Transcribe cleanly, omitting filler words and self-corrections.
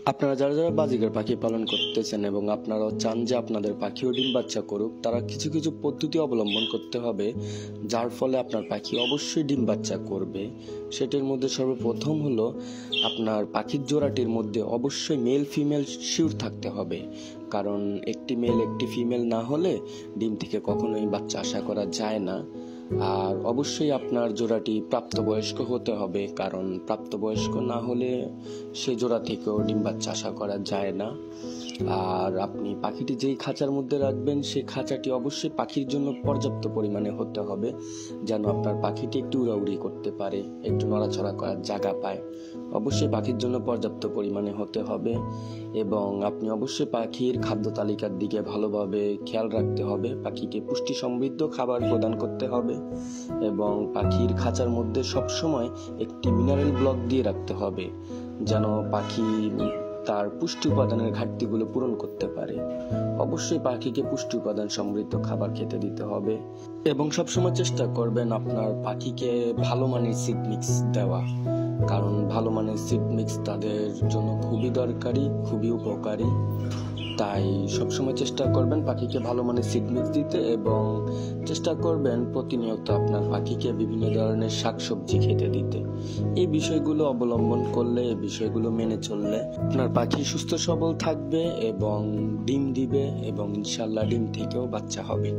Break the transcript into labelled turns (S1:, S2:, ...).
S1: আপনারা যারা যারা বাজিগার পাখি পালন করতেছেন এবং আপনারাও চান যে আপনাদের পাখিও ডিম বাচ্চা করুক, তারা কিছু কিছু পদ্ধতি অবলম্বন করতে হবে যার ফলে আপনার পাখি অবশ্যই ডিম বাচ্চা করবে। সেটির মধ্যে সর্বপ্রথম হলো আপনার পাখির জোড়াটির মধ্যে অবশ্যই মেল ফিমেল শিওর থাকতে হবে, কারণ একটি মেল একটি ফিমেল না হলে ডিম থেকে কখনোই বাচ্চা আশা করা যায় না। আর অবশ্যই আপনার জোড়াটি প্রাপ্তবয়স্ক হতে হবে, কারণ প্রাপ্তবয়স্ক না হলে সে জোড়া থেকেও ডিম বাচ্চা আশা করা যায় না। আর আপনি পাখিটি যেই খাঁচার মধ্যে রাখবেন সেই খাঁচাটি অবশ্যই পাখির জন্য পর্যাপ্ত পরিমাণে হতে হবে, যেন আপনার পাখিটি একটু উড়াউড়ি করতে পারে, একটু নড়াচড়া করার জায়গা পায়। অবশ্যই পাখির জন্য পর্যাপ্ত পরিমাণে হতে হবে এবং আপনি অবশ্যই পাখির খাদ্য তালিকার দিকে ভালোভাবে খেয়াল রাখতে হবে। পাখিকে পুষ্টি সমৃদ্ধ খাবার প্রদান করতে হবে এবং পাখির খাঁচার মধ্যে সবসময় একটি মিনারেল ব্লক দিয়ে রাখতে হবে, যেন পাখি তার পুষ্টি উপাদানের ঘাটতিগুলো পূরণ করতে পারে। অবশ্যই পাখিকে পুষ্টি উপাদান সমৃদ্ধ খাবার খেতে দিতে হবে এবং সবসময় চেষ্টা করবেন আপনার পাখিকে ভালো মানের সিড মিক্স দেওয়া, কারণ ভালো মানের সিড মিক্স তাদের জন্য খুবই দরকারি, খুবই উপকারী। তাই সবসময় চেষ্টা করবেন পাখিকে ভালো মানের সিড মিক্স দিতে এবং চেষ্টা করবেন প্রতিনিয়ত আপনার পাখিকে বিভিন্ন ধরনের শাকসবজি খেতে দিতে। এই বিষয়গুলো অবলম্বন করলে, এই বিষয়গুলো মেনে চললে আপনার পাখি সুস্থ সবল থাকবে এবং ডিম দিবে এবং ইনশাল্লাহ ডিম থেকেও বাচ্চা হবে।